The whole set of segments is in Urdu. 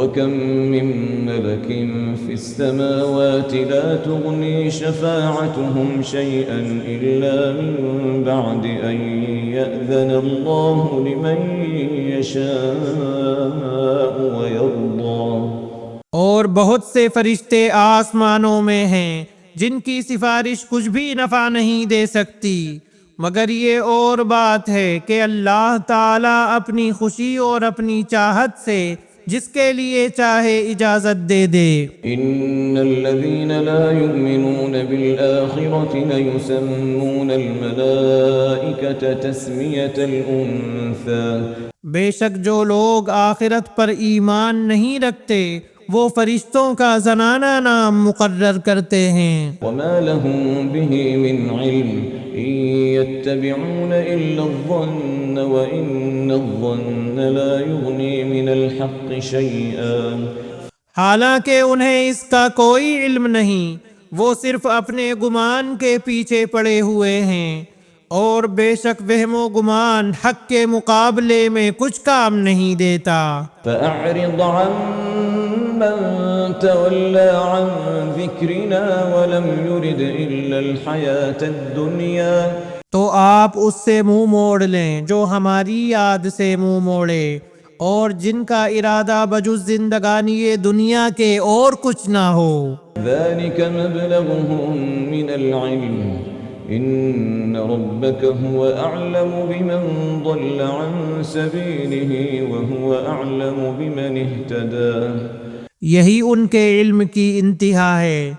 وَكَمْ مِن مَّلَكٍ فِي السَّمَاوَاتِ لَا تُغْنِي شَفَاعَتُهُمْ شَيْئًا إِلَّا مِن بَعْدِ أَن يَأْذَنَ اللَّهُ لِمَن يَشَاءُ وَيَرْضَىٰ۔ اور بہت سے فرشتے آسمانوں میں ہیں جن کی سفارش کچھ بھی نفع نہیں دے سکتی، مگر یہ اور بات ہے کہ اللہ تعالیٰ اپنی خوشی اور اپنی چاہت سے جس کے لیے چاہے اجازت دے دے۔ إِنَّ الَّذِينَ لَا يُؤْمِنُونَ بِالْآخِرَةِ لَيُسَمُّونَ الْمَلَائِكَةَ تَسْمِيَةَ الْأُنثَىٰ۔ بے شک جو لوگ آخرت پر ایمان نہیں رکھتے وہ فرشتوں کا زنانہ نام مقرر کرتے ہیں۔ وَمَا لَهُم بِهِ مِنْ عِلْمٍ إِن يَتَّبِعُونَ إِلَّا الظَّنَّ وَإِنَّ الظَّنَّ لَا يُغْنِي مِنَ الْحَقِّ شَيْئًا۔ حالانکہ انہیں اس کا کوئی علم نہیں، وہ صرف اپنے گمان کے پیچھے پڑے ہوئے ہیں، اور بے شک وہم و گمان حق کے مقابلے میں کچھ کام نہیں دیتا۔ فَأَعْرِضْ عَمَّن تَوَلَّىٰ عَن ذِكْرِنَا وَلَمْ يُرِدْ إِلَّا الْحَيَاةَ الدُّنْيَا۔ تو آپ اس سے منہ موڑ لیں جو ہماری یاد سے منہ موڑے اور جن کا ارادہ بجز زندگانی دنیا کے اور کچھ نہ ہو۔ ذَلِكَ مَبْلَغُهُم مِّنَ الْعِلْمِ إِنَّ رَبَّكَ هُوَ أَعْلَمُ بِمَن ضَلَّ عَن سَبِيلِهِ وَهُوَ أَعْلَمُ بِمَنِ اهْتَدَىٰ۔ یہی ان کے علم کی انتہا ہے،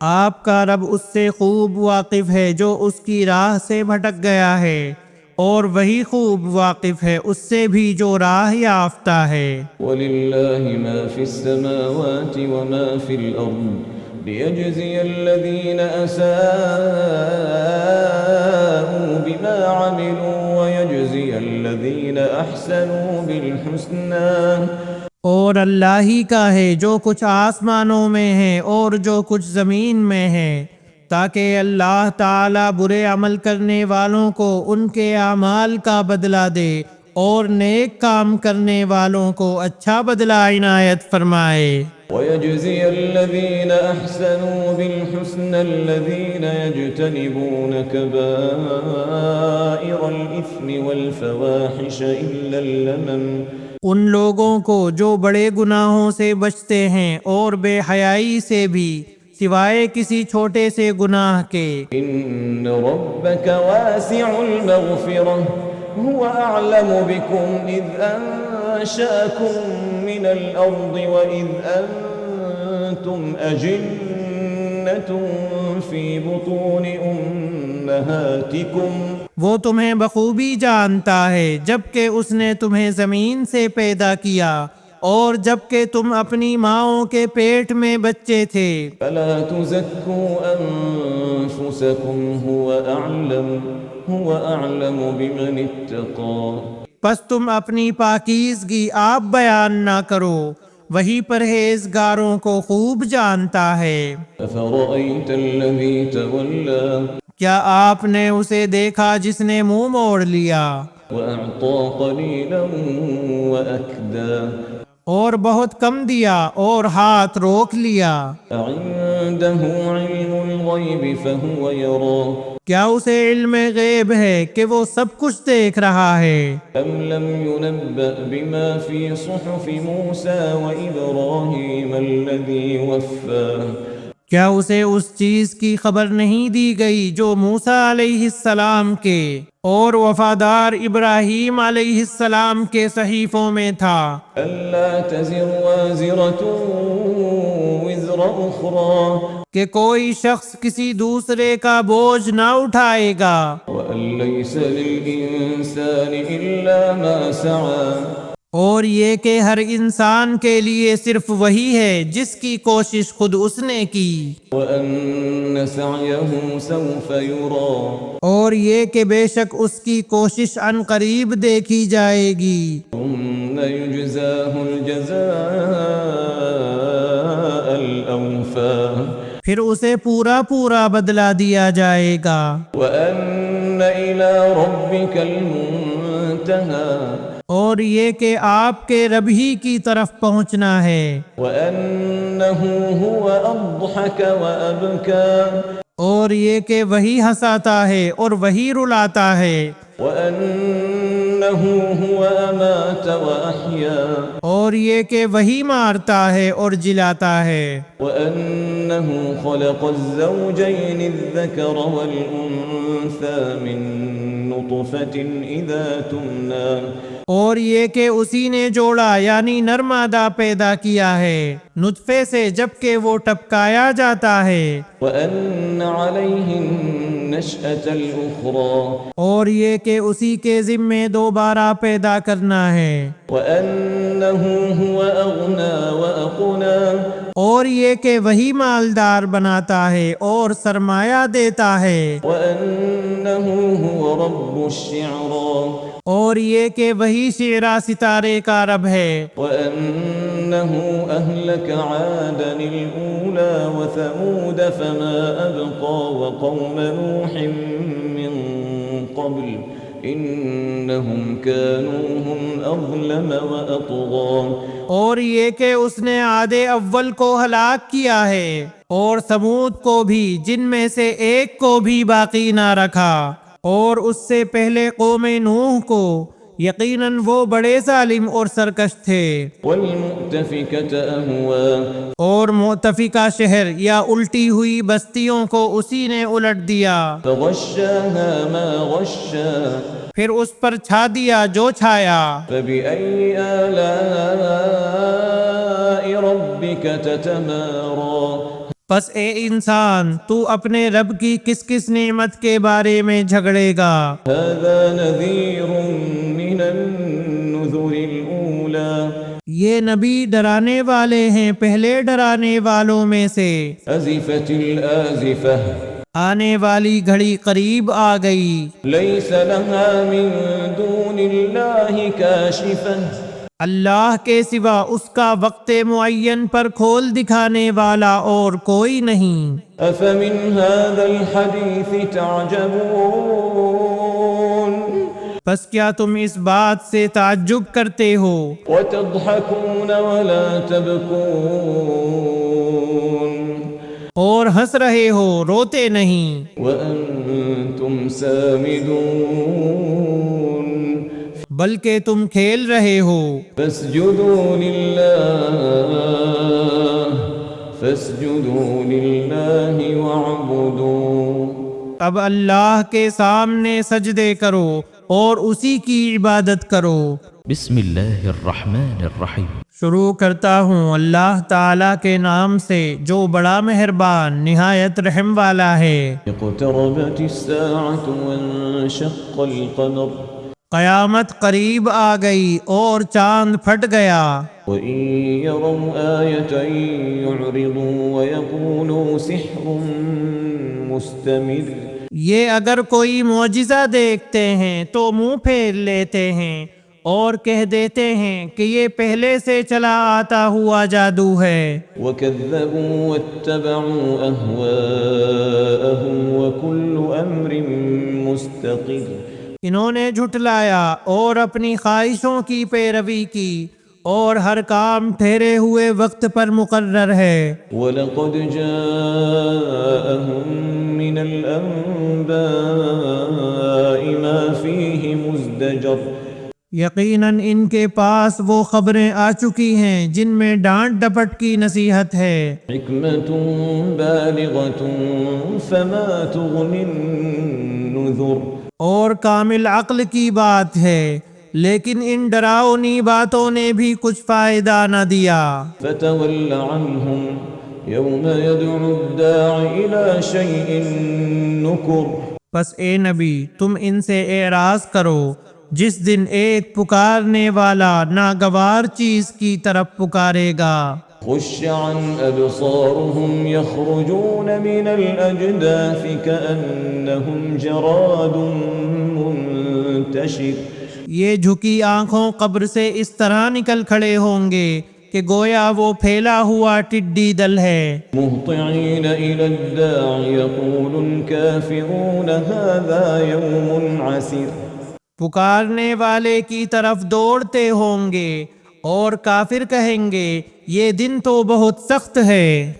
آپ کا رب اس سے خوب واقف ہے جو اس کی راہ سے بھٹک گیا ہے، اور وہی خوب واقف ہے اس سے بھی جو راہ یافتہ ہے۔ وَلِلَّهِ مَا فِي السَّمَاوَاتِ وَمَا فِي الْأَرْضِ لِيَجْزِيَ الَّذِينَ أَسَاءُوا بِمَا عَمِلُوا وَيَجْزِيَ الَّذِينَ أَحْسَنُوا بِالْحُسْنَىٰ۔ اور اللہ ہی کا ہے جو کچھ آسمانوں میں ہے اور جو کچھ زمین میں ہے، تاکہ اللہ تعالیٰ برے عمل کرنے والوں کو ان کے اعمال کا بدلہ دے اور نیک کام کرنے والوں کو اچھا بدلہ عنایت فرمائے۔ وَيَجْزِيَ الَّذِينَ أَحْسَنُوا بِالْحُسْنَى الَّذِينَ يَجْتَنِبُونَ كَبَائِرَ الْإِثْمِ وَالْفَوَاحِشَ إِلَّا اللَّمَمَ۔ ان لوگوں کو جو بڑے گناہوں سے بچتے ہیں اور بے حیائی سے بھی، سوائے کسی چھوٹے سے گناہ کے۔ إِنَّ رَبَّكَ وَاسِعُ الْمَغْفِرَةِ هُوَ أَعْلَمُ بِكُمْ إِذْ أَنشَأَكُم مِّنَ الْأَرْضِ وَإِذْ أَنتُمْ أَجِنَّةٌ فِي بُطُونِ أُمَّهَاتِكُمْ۔ وہ تمہیں بخوبی جانتا ہے جبکہ اس نے تمہیں زمین سے پیدا کیا اور جبکہ تم اپنی ماؤں کے پیٹ میں بچے تھے۔ فَلَا تُزَكُّوا أَنفُسَكُمْ هُوَ أَعْلَمُ بِمَنِ اتَّقَىٰ۔ پس تم اپنی پاکیزگی آپ بیان نہ کرو، وہی پرہیزگاروں کو خوب جانتا ہے۔ أَفَرَأَيْتَ الَّذِي تَوَلَّىٰ۔ کیا آپ نے اسے دیکھا جس نے منہ موڑ لیا وَأَعْطَىٰ قَلِيلًا وَأَكْدَىٰ۔ اور بہت کم دیا اور ہاتھ روک لیا؟ أَعِندَهُ عِلْمُ الْغَيْبِ فَهُوَ يَرَىٰ۔ کیا اسے علم غیب ہے کہ وہ سب کچھ دیکھ رہا ہے؟ أَمْ لَمْ يُنَبَّأْ بِمَا فِي صُحُفِ مُوسَىٰ وَإِبْرَاهِيمَ الَّذِي وَفَّىٰ۔ کیا اسے اس چیز کی خبر نہیں دی گئی جو موسیٰ علیہ السلام کے اور وفادار ابراہیم علیہ السلام کے صحیفوں میں تھا؟ أَلَّا تَزِرُ وَازِرَةٌ وِزْرَ أُخْرَىٰ۔ کہ کوئی شخص کسی دوسرے کا بوجھ نہ اٹھائے گا، وَأَن لَّيْسَ لِلْإِنسَانِ إِلَّا مَا سَعَىٰ۔ اور یہ کہ ہر انسان کے لیے صرف وہی ہے جس کی کوشش خود اس نے کی، وَأَنَّ سَعْيَهُ سَوْفَ يُرَىٰ۔ اور یہ کہ بے شک اس کی کوشش عن قریب دیکھی جائے گی، ثُمَّ يُجْزَاهُ الْجَزَاءَ الْأَوْفَىٰ۔ پھر اسے پورا پورا بدلہ دیا جائے گا۔ وَأَنَّ إِلَىٰ رَبِّكَ الْمُنتَهَىٰ۔ اور یہ کہ آپ کے رب ہی کی طرف پہنچنا ہے، وأنه هو أضحك وأبكى اور یہ کہ وہی ہنساتا ہے اور وہی رلاتا ہے، وأنه هو أمات وأحيا اور یہ کہ وہی مارتا ہے اور جلاتا ہے، وأنه خلق الزوجين الذكر والأنثى من نطفة إذا تمنى اور یہ کہ اسی نے جوڑا یعنی نر مادہ پیدا کیا ہے نطفے سے جبکہ وہ ٹپکایا جاتا ہے، وأن عليه النشأة الأخرى اور یہ کہ اسی کے ذمے دوبارہ پیدا کرنا ہے، وأنه هو أغنى وأقنى اور یہ کہ وہی مالدار بناتا ہے اور سرمایہ دیتا ہے، وأنه هو رب الشعرى اور یہ کہ وہی شعرا ستارے کا رب ہے، وأنه أهلك عادا الأولى وثمود فما أبقى وقوم نوح من قبل إنهم كانوا هم أظلم وأطغى اور یہ کہ اس نے عاد اول کو ہلاک کیا ہے اور ثمود کو بھی جن میں سے ایک کو بھی باقی نہ رکھا، اور اس سے پہلے قوم نوح کو، یقیناً وہ بڑے ظالم اور سرکش تھے، والمؤتفكة أهوى اور مؤتفقہ شہر یا الٹی ہوئی بستیوں کو اسی نے الٹ دیا، فغشاها ما غشا پھر اس پر چھا دیا جو چھایا، فبأي آلاء ربك تتمارى پس اے انسان تو اپنے رب کی کس کس نعمت کے بارے میں جھگڑے گا؟ هذا نذير من النذر الأولى یہ نبی ڈرانے والے ہیں پہلے ڈرانے والوں میں سے، أزفت الآزفة آنے والی گھڑی قریب آ گئی، ليس لها من دون الله كاشفة اللہ کے سوا اس کا وقت معین پر کھول دکھانے والا اور کوئی نہیں، أفمن هذا الحديث تعجبون بس کیا تم اس بات سے تعجب کرتے ہو وتضحكون ولا تبكون اور ہنس رہے ہو روتے نہیں، وأنتم سامدون بلکہ تم کھیل رہے ہو، فاسجدوا لله واعبدوا اب اللہ کے سامنے سجدے کرو اور اسی کی عبادت کرو۔ بسم اللہ الرحمن الرحیم۔ شروع کرتا ہوں اللہ تعالیٰ کے نام سے جو بڑا مہربان نہایت رحم والا ہے۔ اقتربت الساعة وانشق القمر قیامت قریب آ گئی اور چاند پھٹ گیا، وإن يروا آية يعرضوا ويقولوا سحر مستمر یہ اگر کوئی معجزہ دیکھتے ہیں تو منہ پھیر لیتے ہیں اور کہہ دیتے ہیں کہ یہ پہلے سے چلا آتا ہوا جادو ہے، وكذبوا واتبعوا أهواءهم وكل أمر مستقر انہوں نے جھٹلایا اور اپنی خواہشوں کی پیروی کی اور ہر کام ٹھہرے ہوئے وقت پر مقرر ہے۔ وَلَقَدْ جَاءَهُم مِّنَ الْأَنبَاءِ مَا فِيهِ مُزْدَجَرٌ یقیناً ان کے پاس وہ خبریں آ چکی ہیں جن میں ڈانٹ ڈپٹ کی نصیحت ہے، حِكْمَةٌ بَالِغَةٌ فَمَا تُغْنِ النُّذُرُ اور کامل عقل کی بات ہے لیکن ان ڈراؤنی باتوں نے بھی کچھ فائدہ نہ دیا۔ فَتَوَلَّ عَنْهُمْ يَوْمَ يَدْعُ الدَّاعِ إِلَى شَيْءٍ نُكُرٍ پس اے نبی تم ان سے اعراض کرو جس دن ایک پکارنے والا ناگوار چیز کی طرف پکارے گا، خُشَّ عَنْ أَبْصَارُهُمْ يَخْرُجُونَ مِنَ الْأَجْدَاثِ كَأَنَّهُمْ جَرَادٌ مُنْتَشِرٌ یہ جھکی آنکھوں قبر سے اس طرح نکل کھڑے ہوں گے کہ گویا وہ پھیلا ہوا ٹڈی دل ہے، مُهْطِعِينَ إِلَى الدَّاعِ يَقُولُ الْكَافِرُونَ هَذَا يَوْمٌ عَسِرٌ پکارنے والے کی طرف دوڑتے ہوں گے اور کافر کہیں گے یہ دن تو بہت سخت ہے۔